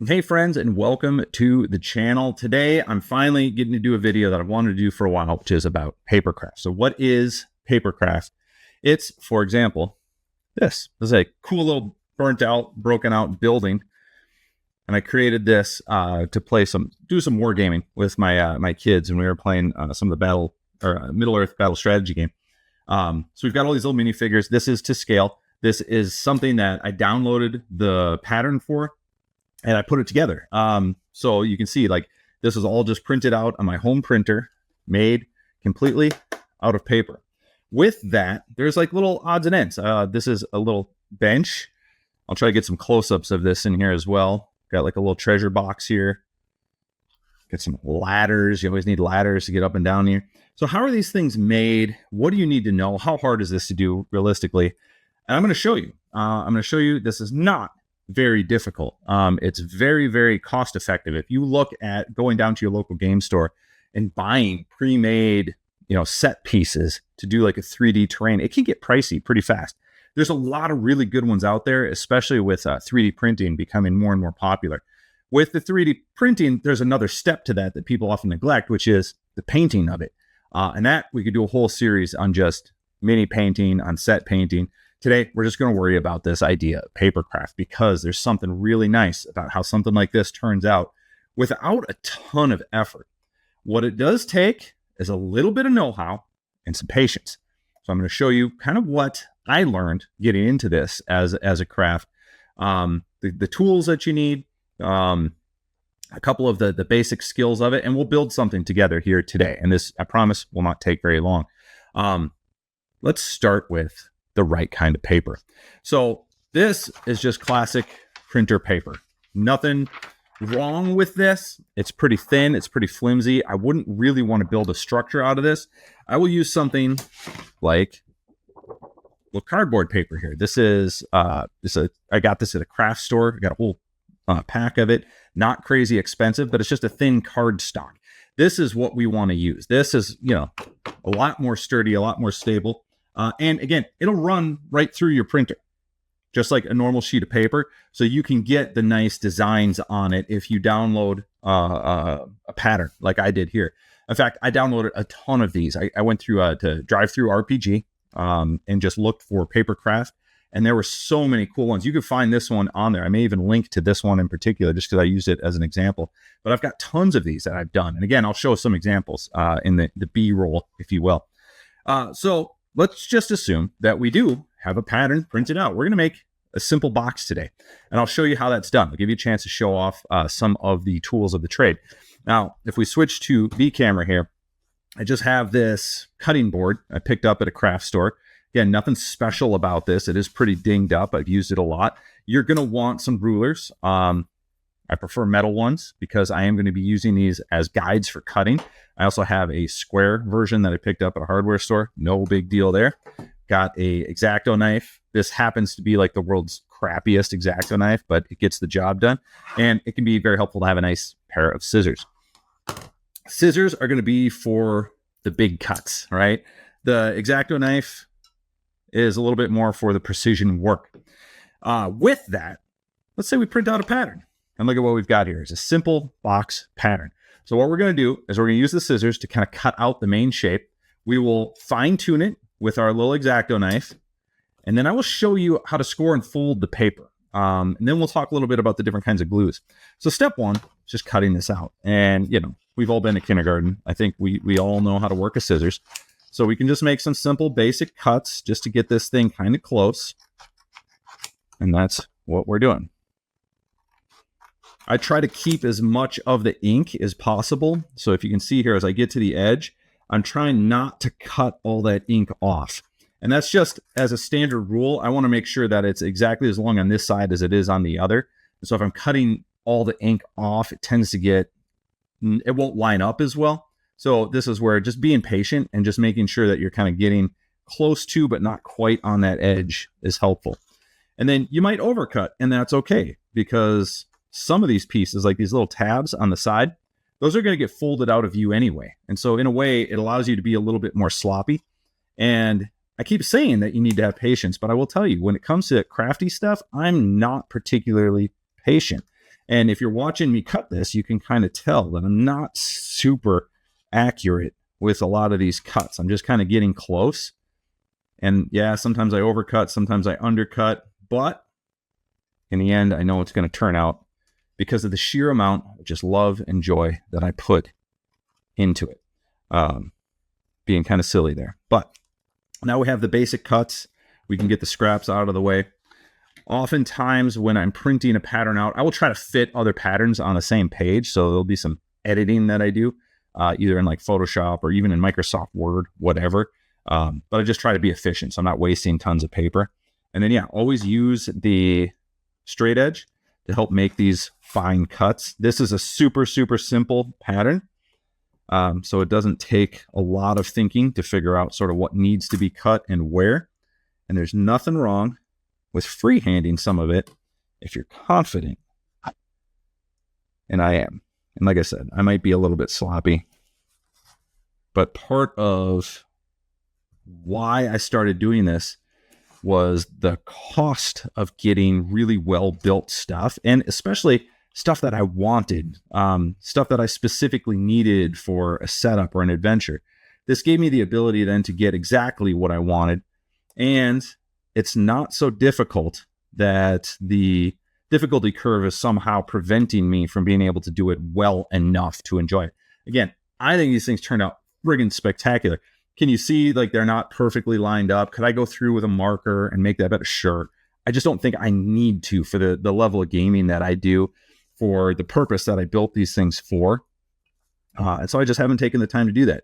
Hey friends, and welcome to the channel. Today, I'm finally getting to do a video that I've wanted to do for a while, which is about Papercraft. So what is Papercraft? It's, for example, this is a cool little burnt out, broken out building. And I created this to do some wargaming with my kids, and we were playing some of the Middle-earth battle strategy game. So we've got all these little minifigures. This is to scale. This is something that I downloaded the pattern for, and I put it together. So you can see, like, this is all just printed out on my home printer, made completely out of paper. With that, there's like little odds and ends. This is a little bench. I'll try to get some close-ups of this in here as well. Got like a little treasure box here. Got some ladders. You always need ladders to get up and down here. So how are these things made? What do you need to know? How hard is this to do realistically? And I'm going to show you. This is not very difficult. It's very, very cost effective. If you look at going down to your local game store and buying pre-made, set pieces to do like a 3D terrain, it can get pricey pretty fast. There's a lot of really good ones out there, especially with 3D printing becoming more and more popular. With the 3D printing, there's another step to that people often neglect, which is the painting of it. And that we could do a whole series on just mini painting, on set painting. Today, we're just going to worry about this idea of Papercraft, because there's something really nice about how something like this turns out without a ton of effort. What it does take is a little bit of know-how and some patience. So I'm going to show you kind of what I learned getting into this as a craft, the tools that you need, a couple of the basic skills of it, and we'll build something together here today. And this, I promise, will not take very long. Let's start with the right kind of paper. So this is just classic printer paper. Nothing wrong with this. It's pretty thin. It's pretty flimsy. I wouldn't really want to build a structure out of this. I will use something like cardboard paper here. I got this at a craft store. I got a whole pack of it. Not crazy expensive, but it's just a thin cardstock. This is what we want to use. This is, a lot more sturdy, a lot more stable. And again, it'll run right through your printer, just like a normal sheet of paper. So you can get the nice designs on it if you download a pattern like I did here. In fact, I downloaded a ton of these. I went through to TTRPG and just looked for Papercraft. And there were so many cool ones. You can find this one on there. I may even link to this one in particular, just because I used it as an example. But I've got tons of these that I've done. And again, I'll show some examples in the B-roll, if you will. So let's just assume that we do have a pattern printed out. We're going to make a simple box today, and I'll show you how that's done. I'll give you a chance to show off some of the tools of the trade. Now, if we switch to B camera here, I just have this cutting board I picked up at a craft store. Again, nothing special about this. It is pretty dinged up. I've used it a lot. You're going to want some rulers. I prefer metal ones because I am going to be using these as guides for cutting. I also have a square version that I picked up at a hardware store. No big deal there. Got a X-Acto knife. This happens to be like the world's crappiest X-Acto knife, but it gets the job done. And it can be very helpful to have a nice pair of scissors. Scissors are going to be for the big cuts, right? The X-Acto knife is a little bit more for the precision work. With that, let's say we print out a pattern. And look at what we've got here. It's a simple box pattern. So what we're going to do is we're going to use the scissors to kind of cut out the main shape. We will fine tune it with our little X-Acto knife. And then I will show you how to score and fold the paper. And then we'll talk a little bit about the different kinds of glues. So step one is just cutting this out. And, we've all been to kindergarten. I think we all know how to work a scissors. So we can just make some simple basic cuts just to get this thing kind of close. And that's what we're doing. I try to keep as much of the ink as possible. So if you can see here, as I get to the edge, I'm trying not to cut all that ink off. And that's just as a standard rule. I want to make sure that it's exactly as long on this side as it is on the other. So if I'm cutting all the ink off, it won't line up as well. So this is where just being patient and just making sure that you're kind of getting close to, but not quite on that edge is helpful. And then you might overcut, and that's okay, because some of these pieces, like these little tabs on the side, those are going to get folded out of view anyway. And so in a way, it allows you to be a little bit more sloppy. And I keep saying that you need to have patience, but I will tell you, when it comes to crafty stuff, I'm not particularly patient. And if you're watching me cut this, you can kind of tell that I'm not super accurate with a lot of these cuts. I'm just kind of getting close. And yeah, sometimes I overcut, sometimes I undercut, but in the end, I know it's going to turn out because of the sheer amount of just love and joy that I put into it. Being kind of silly there. But now we have the basic cuts. We can get the scraps out of the way. Oftentimes when I'm printing a pattern out, I will try to fit other patterns on the same page. So there'll be some editing that I do, either in like Photoshop or even in Microsoft Word, whatever. But I just try to be efficient, so I'm not wasting tons of paper. And then, yeah, always use the straight edge to help make these fine cuts. This is a super, super simple pattern. So it doesn't take a lot of thinking to figure out sort of what needs to be cut and where. And there's nothing wrong with freehanding some of it if you're confident. And I am. And like I said, I might be a little bit sloppy. But part of why I started doing this was the cost of getting really well-built stuff, and especially stuff that I wanted, stuff that I specifically needed for a setup or an adventure. This gave me the ability then to get exactly what I wanted, and it's not so difficult that the difficulty curve is somehow preventing me from being able to do it well enough to enjoy it. Again, I think these things turned out friggin' spectacular. Can you see like they're not perfectly lined up? Could I go through with a marker and make that better? Sure. I just don't think I need to for the level of gaming that I do, for the purpose that I built these things for. And so I just haven't taken the time to do that.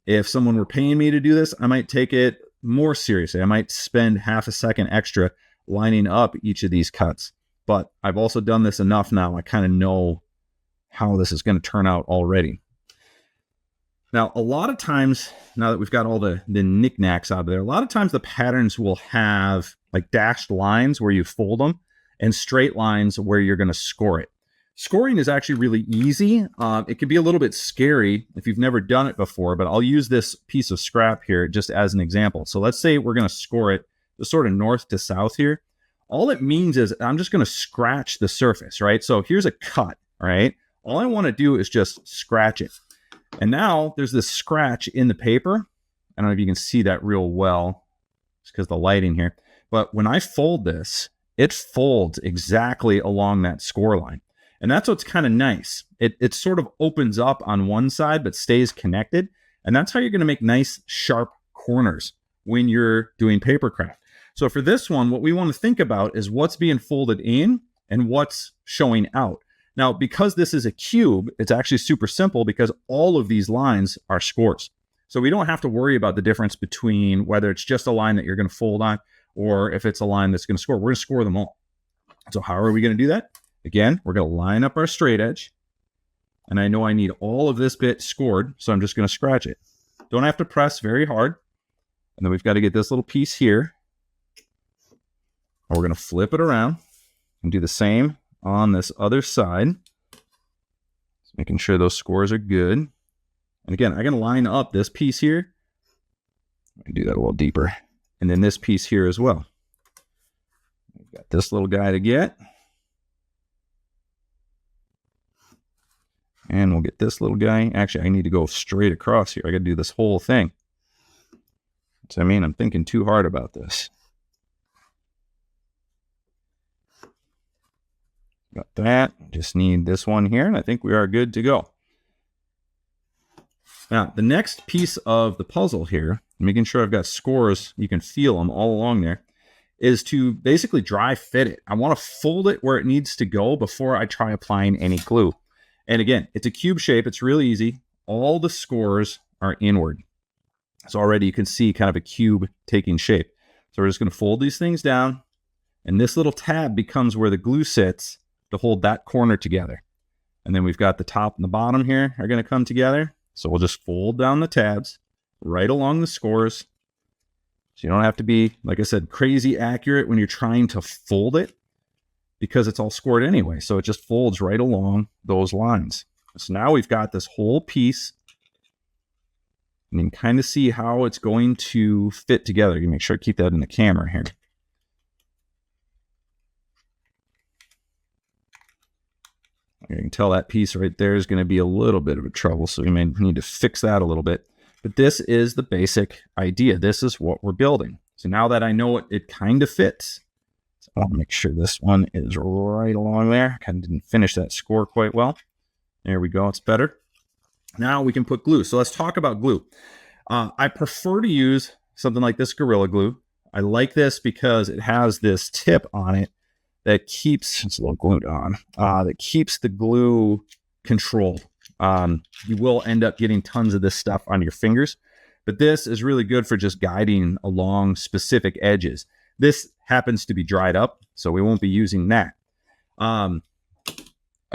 If someone were paying me to do this, I might take it more seriously. I might spend half a second extra lining up each of these cuts. But I've also done this enough now. I kind of know how this is going to turn out already. Now, a lot of times, now that we've got all the knickknacks out of there, a lot of times the patterns will have like dashed lines where you fold them and straight lines where you're going to score it. Scoring is actually really easy. It can be a little bit scary if you've never done it before, but I'll use this piece of scrap here just as an example. So let's say we're going to score it just sort of north to south here. All it means is I'm just going to scratch the surface, right? So here's a cut, right? All I want to do is just scratch it. And now there's this scratch in the paper. I don't know if you can see that real well, just because the lighting here. But when I fold this, it folds exactly along that score line. And that's what's kind of nice. It sort of opens up on one side, but stays connected. And that's how you're going to make nice, sharp corners when you're doing Papercraft. So for this one, what we want to think about is what's being folded in and what's showing out. Now, because this is a cube, it's actually super simple because all of these lines are scores. So we don't have to worry about the difference between whether it's just a line that you're going to fold on or if it's a line that's going to score. We're going to score them all. So how are we going to do that? Again, we're going to line up our straight edge. And I know I need all of this bit scored, so I'm just going to scratch it. Don't have to press very hard. And then we've got to get this little piece here. And we're going to flip it around and do the same on this other side. Just making sure those scores are good. And again, I'm going to line up this piece here. I do that a little deeper. And then this piece here as well. We've got this little guy to get. And we'll get this little guy. Actually, I need to go straight across here. I got to do this whole thing. So, I mean, I'm thinking too hard about this. Got that. Just need this one here, and I think we are good to go. Now, the next piece of the puzzle here, making sure I've got scores, you can feel them all along there, is to basically dry fit it. I want to fold it where it needs to go before I try applying any glue. And again, it's a cube shape. It's really easy. All the scores are inward. So already you can see kind of a cube taking shape. So we're just going to fold these things down, and this little tab becomes where the glue sits to hold that corner together. And then we've got the top and the bottom here are going to come together. So we'll just fold down the tabs right along the scores. So you don't have to be, like I said, crazy accurate when you're trying to fold it, because it's all scored anyway. So it just folds right along those lines. So now we've got this whole piece. And you can kind of see how it's going to fit together. You make sure to keep that in the camera here. You can tell that piece right there is going to be a little bit of a trouble, so we may need to fix that a little bit. But this is the basic idea. This is what we're building. So now that I know it kind of fits, so I want to make sure this one is right along there. Kind of didn't finish that score quite well. There we go. It's better. Now we can put glue. So let's talk about glue. I prefer to use something like this Gorilla Glue. I like this because it has this tip on it that keeps, it's a little glued on, that keeps the glue controlled. You will end up getting tons of this stuff on your fingers, but this is really good for just guiding along specific edges. This happens to be dried up, so we won't be using that. A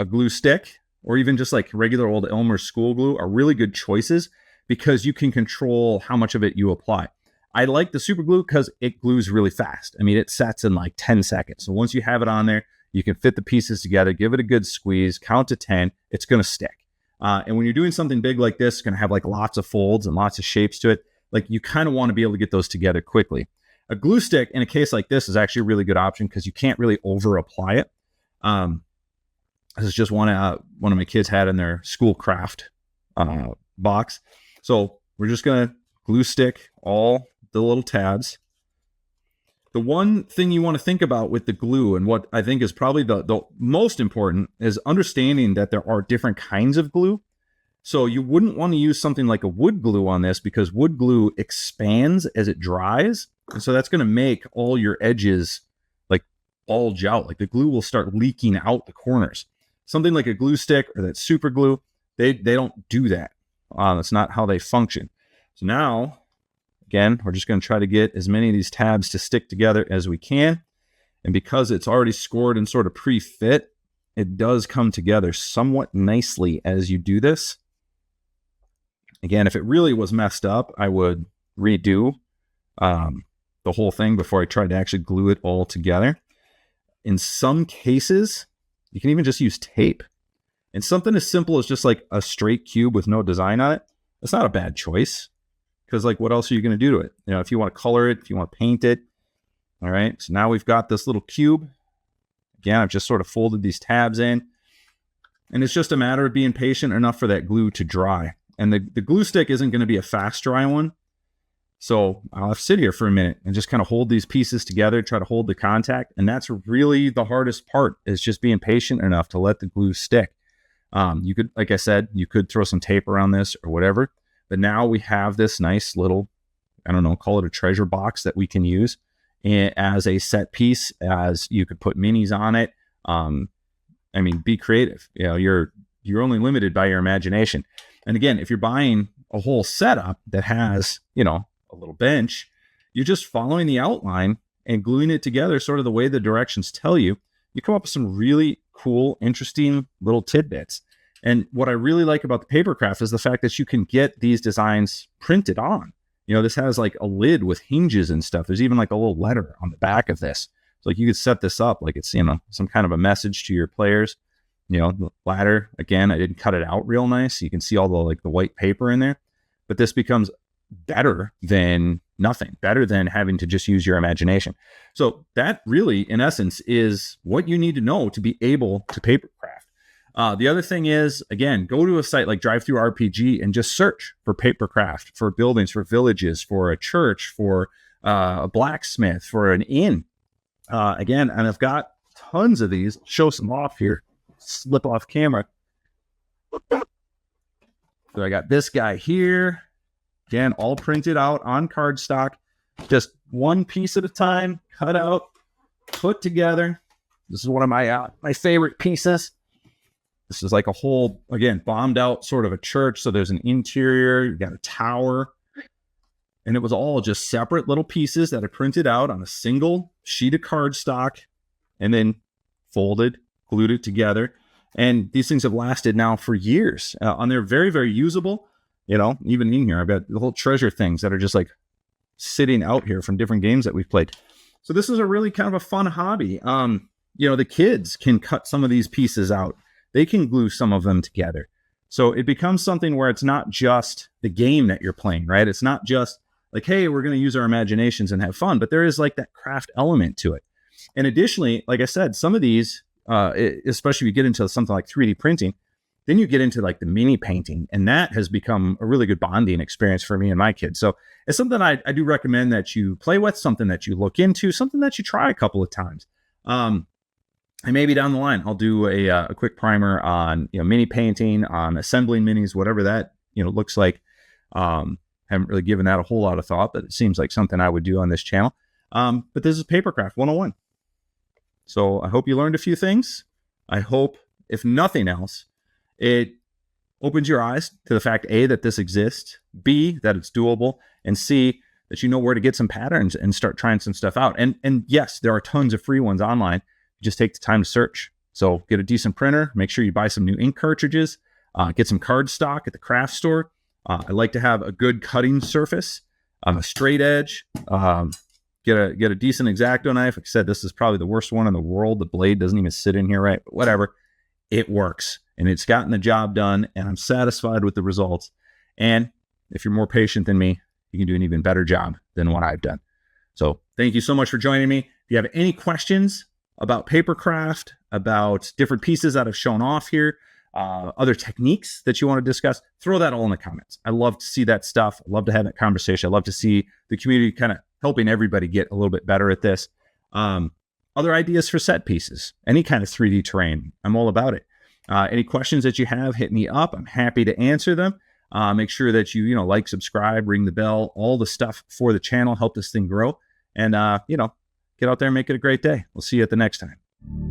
glue stick, or even just like regular old Elmer's school glue, are really good choices because you can control how much of it you apply. I like the super glue because it glues really fast. I mean, it sets in like 10 seconds. So once you have it on there, you can fit the pieces together, give it a good squeeze, count to 10, it's going to stick. And when you're doing something big like this, it's going to have like lots of folds and lots of shapes to it. Like you kind of want to be able to get those together quickly. A glue stick in a case like this is actually a really good option because you can't really over apply it. This is just one of my kids had in their school craft box. So we're just going to glue stick all the little tabs. The one thing you want to think about with the glue, and what I think is probably the most important, is understanding that there are different kinds of glue. So you wouldn't want to use something like a wood glue on this because wood glue expands as it dries. And so that's going to make all your edges like bulge out. Like the glue will start leaking out the corners. Something like a glue stick or that super glue, they don't do that. That's not how they function. So now, again, we're just going to try to get as many of these tabs to stick together as we can. And because it's already scored and sort of pre-fit, it does come together somewhat nicely as you do this. Again, if it really was messed up, I would redo the whole thing before I tried to actually glue it all together. In some cases, you can even just use tape. And something as simple as just like a straight cube with no design on it, that's not a bad choice. Because like, what else are you going to do to it? You know, if you want to color it, if you want to paint it. All right, so now we've got this little cube. Again, I've just sort of folded these tabs in. And it's just a matter of being patient enough for that glue to dry. And the glue stick isn't going to be a fast dry one. So I'll have to sit here for a minute and just kind of hold these pieces together, try to hold the contact. And that's really the hardest part, is just being patient enough to let the glue stick. You could, like I said, you could throw some tape around this or whatever. But now we have this nice little, I don't know, call it a treasure box that we can use as a set piece, as you could put minis on it. I mean, be creative. You know, you're only limited by your imagination. And again, if you're buying a whole setup that has, you know, a little bench, you're just following the outline and gluing it together sort of the way the directions tell you. You come up with some really cool, interesting little tidbits. And what I really like about the Papercraft is the fact that you can get these designs printed on. You know, this has like a lid with hinges and stuff. There's even like a little letter on the back of this. So like you could set this up like it's, you know, some kind of a message to your players. You know, the ladder, again, I didn't cut it out real nice. You can see all the like the white paper in there. But this becomes better than nothing, better than having to just use your imagination. So that really, in essence, is what you need to know to be able to Papercraft. The other thing is, again, go to a site like DriveThruRPG and just search for Papercraft, for buildings, for villages, for a church, for a blacksmith, for an inn. Again, and I've got tons of these. Show some off here. Slip off camera. So I got this guy here. Again, all printed out on cardstock. Just one piece at a time, cut out, put together. This is one of my favorite pieces. This is like a whole, again, bombed out sort of a church. So there's an interior, you got a tower. And it was all just separate little pieces that I printed out on a single sheet of cardstock and then folded, glued it together. And these things have lasted now for years. And they're very, very usable. You know, even in here, I've got little treasure things that are just like sitting out here from different games that we've played. So this is a really kind of a fun hobby. You know, the kids can cut some of these pieces out. They can glue some of them together. So it becomes something where it's not just the game that you're playing, right? It's not just like, hey, we're going to use our imaginations and have fun, but there is like that craft element to it. And additionally, like I said, some of these, especially if you get into something like 3D printing, then you get into like the mini painting, and that has become a really good bonding experience for me and my kids. So it's something I do recommend that you play with, something that you look into, something that you try a couple of times. And maybe down the line, I'll do a quick primer on mini painting, on assembling minis, whatever that looks like. Haven't really given that a whole lot of thought, but it seems like something I would do on this channel. But this is Papercraft 101. So I hope you learned a few things. I hope, if nothing else, it opens your eyes to the fact, A, that this exists, B, that it's doable, and C, that you know where to get some patterns and start trying some stuff out. And yes, there are tons of free ones online. Just take the time to search. So get a decent printer, make sure you buy some new ink cartridges, get some cardstock at the craft store. I like to have a good cutting surface, a straight edge, get a decent X-Acto knife. Like I said, this is probably the worst one in the world. The blade doesn't even sit in here right, but whatever. It works, and it's gotten the job done, and I'm satisfied with the results. And if you're more patient than me, you can do an even better job than what I've done. So thank you so much for joining me. If you have any questions about Papercraft, about different pieces that I've shown off here, other techniques that you want to discuss, throw that all in the comments. I love to see that stuff. I love to have that conversation. I love to see the community kind of helping everybody get a little bit better at this. Other ideas for set pieces, any kind of 3D terrain, I'm all about it. Any questions that you have, hit me up. I'm happy to answer them. Make sure that you like, subscribe, ring the bell, all the stuff for the channel, help this thing grow. And, get out there and make it a great day. We'll see you at the next time.